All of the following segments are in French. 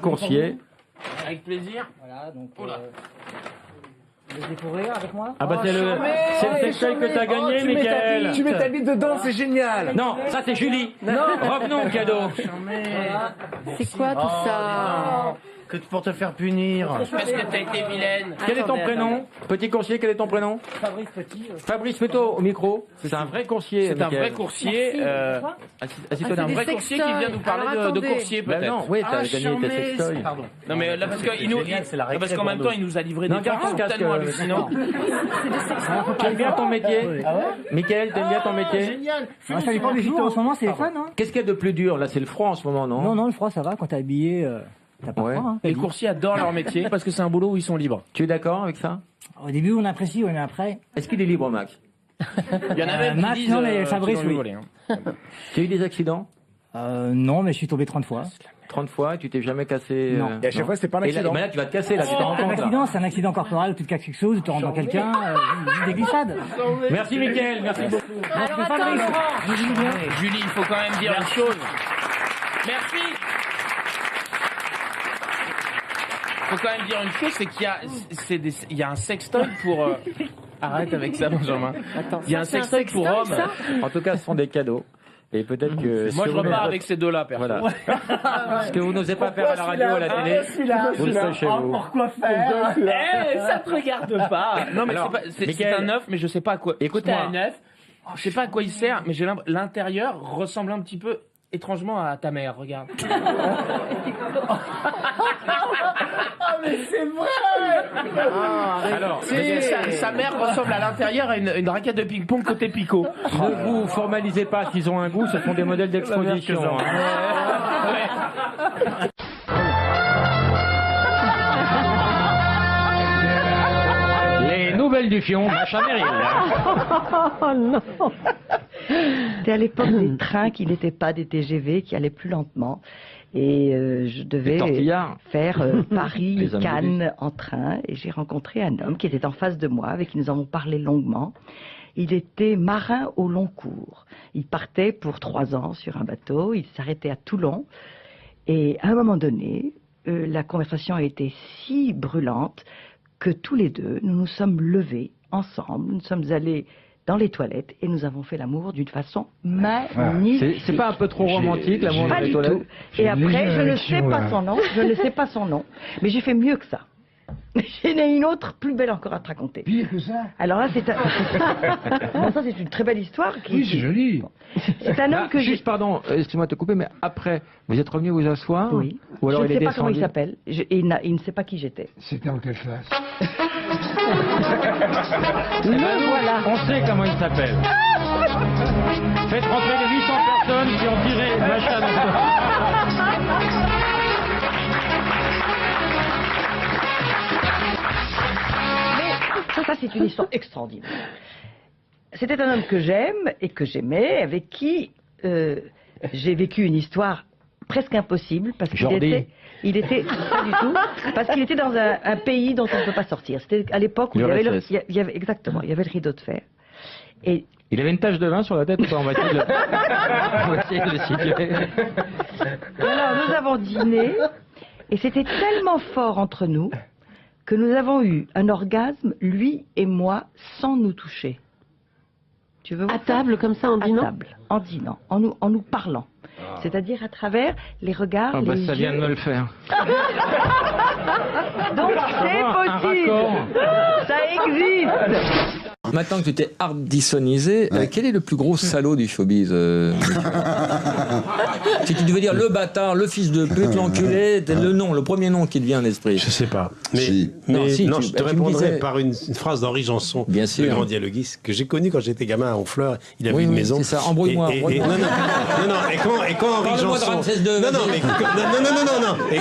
coursier. Avec plaisir. Voilà, donc... Vous voulez découvrir avec moi? Ah bah c'est le sextoy que t'as gagné, Mickaël. Tu mets ta bite dedans, c'est génial. Non, ça c'est Julie. Non. Revenons au cadeau. C'est quoi tout ça? Que pour te faire punir. Parce que t'as été vilaine. Quel est ton prénom? Petit coursier, quel est ton prénom? Fabrice Petit. Fabrice, fais-toi au micro. C'est un vrai coursier. C'est un Mickaël. vrai coursier. Assis-toi C'est un dans vrai coursier qui vient nous parler de coursier Bah peut-être. non, oui, t'as gagné tes sextoys. Pardon. Non mais là parce qu'en même temps il nous a livré des Non, garde ton trucs casque, tellement hallucinants. T'aimes bien ton métier? Mickaël, t'aimes bien ton métier? Génial. Ah, ça dépend des jours, en ce moment c'est fun, hein? Qu'est-ce qu'il y a de plus dur? Là, c'est le froid en ce moment, non? Non, non, le froid ça va, quand t'es habillé, t'as pas Ouais. froid, hein. Les coursiers adorent leur métier parce que c'est un boulot où ils sont libres. Tu es d'accord avec ça? Au début on apprécie, mais après... Est-ce qu'il est libre, Max? Il y en a même qui Max, disent non, mais Fabrice, qu'ils vont oui. voler, hein. Tu as eu des accidents? Non, mais je suis tombé 30 fois. 30 fois, tu t'es jamais cassé? Non. Et à chaque fois, c'est pas un Et là, accident. mais là, tu vas te casser, là, tu t'en rends Un compte, là. accident, c'est un accident corporel où tu te casses quelque chose, où tu rentres dans quelqu'un, des glissades. Merci, Mickaël, merci beaucoup. Alors attends, Julie, il faut quand même dire une chose. Merci. Il faut quand même dire une chose, c'est qu'il y a un sextoy pour... Arrête avec ça, Benjamin. Il y a un sextoy pour hommes. En tout cas, ce sont des cadeaux. Et peut-être que... Moi, je repars avec ces deux-là, perso. Voilà. Ce que vous n'osez pas faire à la radio ou à la télé, vous le ferez chez vous. Pourquoi faire? Ça te regarde pas. Non, mais Alors, c'est Mickaël, un œuf, mais je sais pas à quoi. écoute-moi. C'est un œuf. Je sais pas à quoi il sert, mais j'ai l'intérieur ressemble un petit peu étrangement à ta mère. Regarde. Alors, Sa mère ressemble à l'intérieur à une raquette de ping-pong côté picot. ne vous formalisez pas s'ils ont un goût, ce sont des modèles d'exposition. Les nouvelles du fion, Macha Merrill. oh non. C'était à l'époque des trains qui n'étaient pas des TGV, qui allaient plus lentement. Et je Les devais tortillards. faire Les hommes Paris-Cannes en train. Et j'ai rencontré un homme qui était en face de moi, avec qui nous avons parlé longuement. Il était marin au long cours. Il partait pour 3 ans sur un bateau. Il s'arrêtait à Toulon. Et à un moment donné, la conversation a été si brûlante que tous les deux, nous nous sommes levés ensemble. Nous sommes allés dans les toilettes et nous avons fait l'amour d'une façon magnifique. C'est pas un peu trop romantique, l'amour dans Pas les du toilettes? tout. Et après, je ne sais pas son nom, mais j'ai fait mieux que ça. J'en ai une autre plus belle encore à te raconter. Pire que ça? Alors là, c'est bon, ça c'est une très belle histoire. Oui, c'est joli. C'est un homme que j'ai... Juste, pardon, excuse-moi de te couper, mais après, vous êtes revenu vous asseoir? Oui. Ou alors Je ne il est sais pas comment il descendu? s'appelle. Il ne sait pas qui j'étais. C'était en quelle classe? Voilà. On sait comment il s'appelle. Faites rentrer les 800 personnes qui ont tiré Macha Mais ça c'est une histoire extraordinaire. C'était un homme que j'aime et que j'aimais, avec qui j'ai vécu une histoire presque impossible parce qu'il Jordi. il était pas du tout, parce qu'il était dans un pays dont on ne peut pas sortir. C'était à l'époque où L'URSS. il y avait exactement, il y avait le rideau de fer. Et Il avait une tache de vin sur la tête ou pas? On va essayer de le, on va essayer de le situer. alors nous avons dîné et c'était tellement fort entre nous que nous avons eu un orgasme, lui et moi, sans nous toucher. Tu veux voir À table comme ça en à dînant? table, en dînant, en nous parlant. C'est-à-dire à travers les regards, Ah bah, les ça yeux. vient de me le faire. Donc c'est Un possible. raccord. Ça existe. Maintenant que tu t'es hardissonisé, quel est le plus gros salaud du showbiz Si tu devais dire le bâtard, le fils de pute, l'enculé, le premier nom qui te vient à l'esprit. Je sais pas. Mais, Si. mais Non, si, non, tu- je te tu me répondrai disais- par une phrase d'Henri Janson, Bien le sûr. grand dialoguiste, que j'ai connu quand j'étais gamin à Honfleur. Il avait Oui, une oui, maison. c'est ça. Embrouille-moi, Et- et- embrouille-moi. non, et quand Henri Parle-moi de Janson. Ramsès II, Non, vas-y. mais Et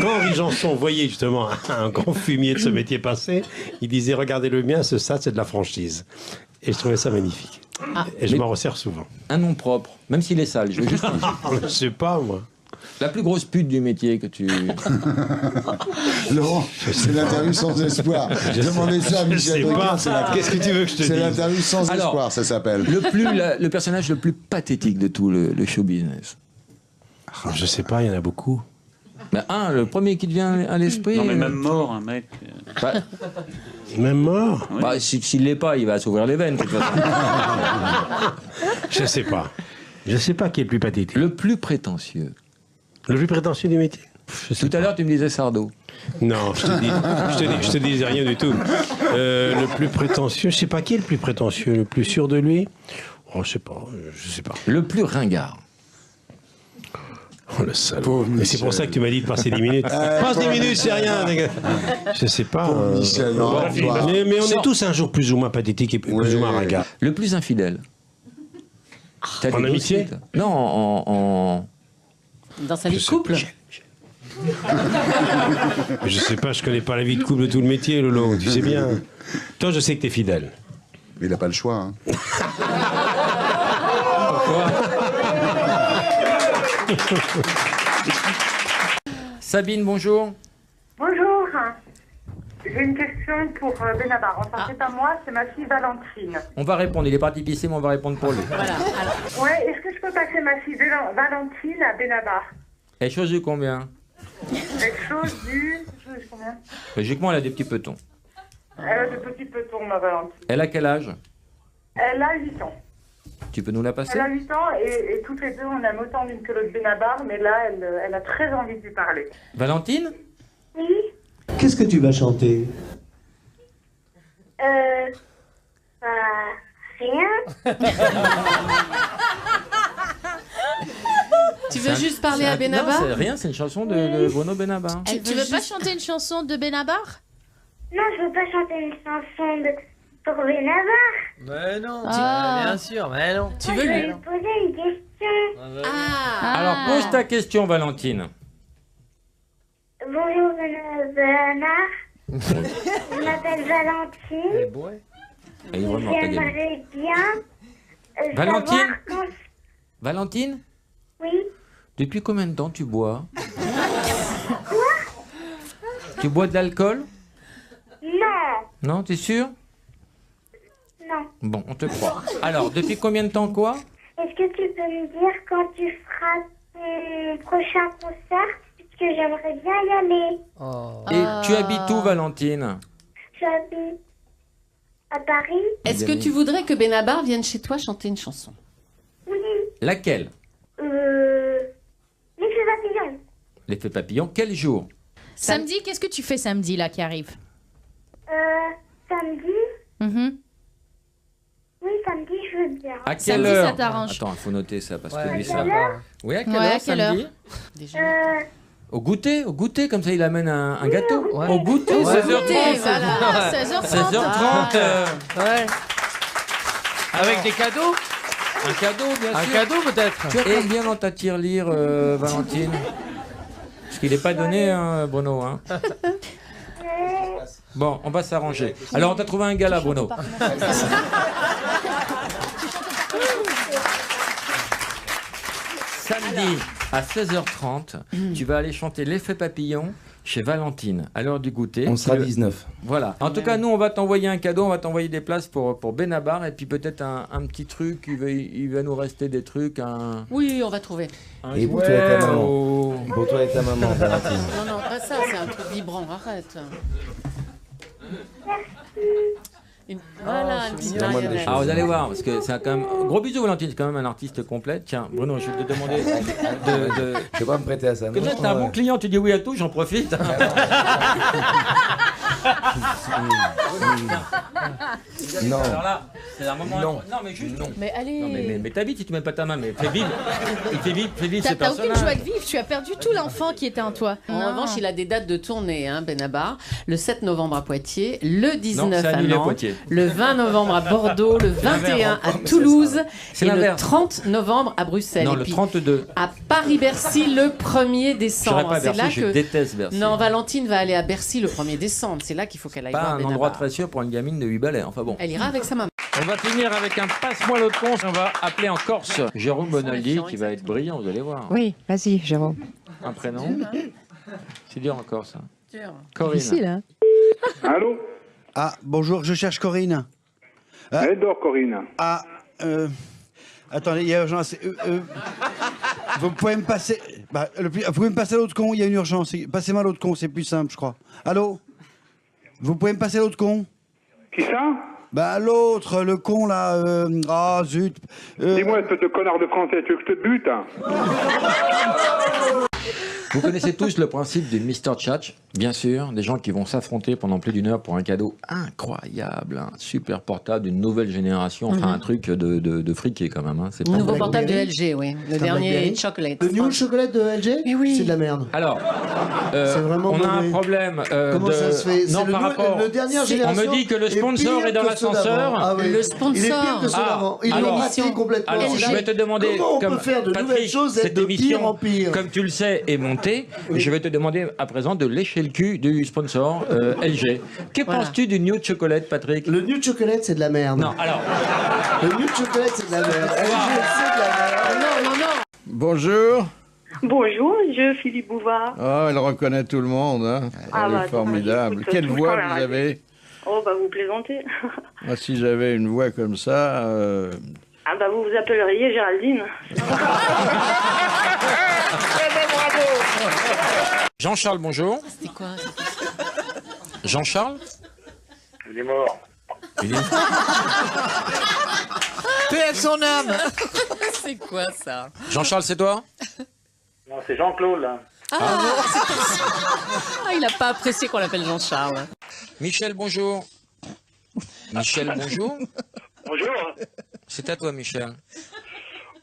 quand Henri Janson voyait justement un grand fumier de ce métier passé, il disait regardez le mien, ce ça, c'est de la franchise. Et je trouvais ça magnifique. Et je Mais- m'en resserre souvent. Un nom propre, même s'il est sale, je veux juste... Je sais pas, moi. La plus grosse pute du métier que tu... Laurent, c'est l'interview sans espoir. Demandez ça à Je Michel sais Drucker, pas. c'est la- Qu'est-ce que tu veux que je te C'est dise? l'interview sans Alors, espoir, ça s'appelle. le personnage le plus pathétique de tout le show business. Je sais pas, il y en a beaucoup. Ben, le premier qui te vient à l'esprit. Non, mais même mort, un mec. Bah, Même mort? bah, s'il l'est pas, il va s'ouvrir les veines, de toute façon. Je sais pas. Je sais pas qui est le plus pathétique. Le plus prétentieux. Le plus prétentieux du métier? Tout à l'heure, tu me disais Sardou. Non, je te dis rien du tout. Le plus prétentieux, je sais pas qui est le plus prétentieux, le plus sûr de lui. Oh, je sais pas. Le plus ringard. Oh, le salaud. Et c'est pour ça que tu m'as dit de passer 10 minutes. Passe 10 minutes, c'est rien, les gars. Je sais pas. Michel, non, toi. Mais on est tous un jour plus ou moins pathétiques et plus ou moins ringards. Le plus infidèle. T'as En des amitié? dossiers, non, en... Dans sa vie de couple. Je sais pas, je connais pas la vie de couple de tout le métier, Lolo, tu sais bien. Toi, je sais que t'es fidèle. Mais il n'a pas le choix. Hein. Sabine, bonjour. Bonjour. J'ai une question pour Benabar. Enfin, c'est pas moi, c'est ma fille Valentine. On va répondre, il est parti pisser, mais on va répondre pour lui. Ouais, est-ce que je peux passer ma fille Valentine à Benabar? Elle chose de combien? Chose du combien? Logiquement, elle a des petits petons. Elle a de petits petons, ma Valentine. Elle a quel âge? Elle a 8 ans. Tu peux nous la passer? Elle a 8 ans et toutes les deux, on aime autant l'une que l'autre Benabar, mais là, elle a très envie de lui parler. Valentine? Oui. Qu'est-ce que tu vas chanter? Rien. Tu veux juste parler à Benabar? Non, c'est rien, c'est une chanson de Bruno Benabar. Tu veux pas chanter une chanson de Benabar? Non, je veux pas chanter une chanson pour Benabar. Mais non, bien sûr, mais non. Tu veux Je vais lui lui poser une question. Alors, pose ta question, Valentine. Bonjour Bernard. Je m'appelle Valentine. Elle est vraiment ta gueule. J'aimerais bien Valentine savoir quand... Valentine? Oui. Depuis combien de temps tu bois? Tu bois de l'alcool? Non. Non, t'es sûr? Non. Bon, on te croit. Alors, depuis combien de temps quoi? Est-ce que tu peux me dire quand tu feras ton prochain concert? Parce que j'aimerais bien y aller. Et tu habites où, Valentine? J'habite à Paris. Est-ce que tu voudrais que Benabar vienne chez toi chanter une chanson? Oui. Laquelle? L'effet papillon. L'effet papillon. Quel jour? Samedi, qu'est-ce que tu fais samedi là qui arrive? Samedi. Oui, samedi, je veux bien. À quelle Samedi, heure? ça t'arrange. Attends, il faut noter ça parce que lui, À ça... quelle heure? Oui, à quelle Ouais, heure à quelle samedi? Au goûter, comme ça il amène un gâteau. Au goûter, 16h30. Voilà, 16h30. 16h30. Ouais. Avec des cadeaux? Un cadeau, bien sûr. Un cadeau peut-être? Tu as combien dans ta tirelire, Valentine? Parce qu'il n'est pas donné, hein, Bruno. Hein. Bon, on va s'arranger. Alors, on t'a trouvé un gars là, Bruno. Samedi à 16h30, tu vas aller chanter l'effet papillon chez Valentine à l'heure du goûter. On sera 19. Voilà. En tout cas, nous, on va t'envoyer un cadeau, on va t'envoyer des places pour Benabar et puis peut-être un petit truc. Il va nous rester des trucs. Oui, on va trouver. Et pour toi et ta maman. Pour toi et ta maman, Valentine. Non, pas ça, c'est un truc vibrant, arrête. Voilà, une petite marionnette. Alors vous allez voir, parce que c'est quand même... Gros bisous Valentine, c'est quand même un artiste complet. Tiens, Bruno, je vais te demander de... Je vais pas me prêter à ça. Comme ça, t'es un bon client, tu dis oui à tout, j'en profite. Non. Alors là, c'est un moment... Non. Non, mais juste non. Mais allez. Non, mais ta vie si tu mets pas ta main, mais fais vivre. Fais vivre ces T'as aucune personnages. joie de vivre, tu as perdu tout l'enfant qui était en toi. En revanche, il a des dates de tournée, hein, Benabar. Le 7 novembre à Poitiers, le 19 c'est à annulé à Nantes, Poitiers. le 20 novembre à Bordeaux, le 21 à Toulouse C'est et le l'inverse. 30 novembre à Bruxelles. Non, Et le puis 32. à Paris-Bercy le 1er J'irai décembre. pas à C'est Bercy, là je que... déteste Bercy. Non, Valentine va aller à Bercy le 1er décembre. C'est là qu'il faut qu'elle aille Pas voir un Benabar. endroit très sûr pour une gamine de 8 balais, enfin bon. Elle ira avec sa maman. On va finir avec un passe-moi l'autre con, on va appeler en Corse Jérôme Bonaldi qui va être brillant, vous allez voir. Oui, vas-y, Jérôme. Un prénom. C'est dur en Corse. Hein. Dur. Corinne. Difficile, hein. Allô? Ah, bonjour, je cherche Corinne. Elle dort, Corinne. Attendez, il y a urgence. Vous pouvez me passer... Bah, vous pouvez me passer l'autre con, il y a une urgence. Passez-moi l'autre con, c'est plus simple, je crois. Allô? Vous pouvez me passer l'autre con? Qui ça? Bah, l'autre, le con, là. Ah, zut. Dis-moi, espèce de connard de français, tu veux que je te bute, hein? Vous connaissez tous le principe du Mr. Tchatch, bien sûr, des gens qui vont s'affronter pendant plus d'une heure pour un cadeau incroyable, un super portable d'une nouvelle génération, enfin un truc de friqué quand même. Hein. C'est pas Nouveau portable de LG, oui. Le dernier chocolate. Le New Chocolate de LG? Mais oui. C'est de la merde. Alors, c'est vraiment on a mauvais. un problème. Comment ça se fait? Non, par rapport. Le dernière génération. On me dit que le sponsor est dans l'ascenseur. Ah oui. Le sponsor. Il est pire que ceux d'avant. Il l'a raté complètement. Alors, je vais te demander, comment on comme peut faire de nouvelles Patrick, choses cette être de pire en émission, pire. comme tu le sais, est montée, je vais te demander à présent de lécher le cul du sponsor LG. Que penses-tu du New Chocolate, Patrick? Le New Chocolate, c'est de la merde. Non, alors. Le New Chocolate, c'est de la merde. LG, c'est de la merde. Non, non, non. Bonjour. Bonjour, je Philippe Bouvard. Oh, elle reconnaît tout le monde. Hein. Ah Elle bah, est formidable. écoute, Quelle tout le voix temps, la vous radio. avez? Oh bah vous plaisantez. Moi, si j'avais une voix comme ça... Ah bah vous vous appelleriez Géraldine. Jean-Charles, bonjour. C'était quoi? Jean-Charles? Il est mort. Paix à son âme. C'est quoi ça? Jean-Charles, c'est toi? Non, c'est Jean-Claude, là. Ah, il a pas apprécié qu'on l'appelle Jean-Charles. Michel, bonjour. Michel, bonjour. Bonjour. C'est à toi, Michel.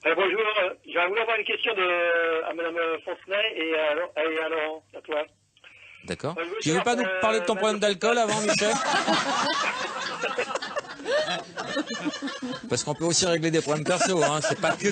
Bonjour. J'aimerais voulu avoir une question à Madame Fontenay et à Laurent, à toi. D'accord. Tu veux pas nous parler de ton problème d'alcool avant, Michel? Parce qu'on peut aussi régler des problèmes perso, hein. C'est pas que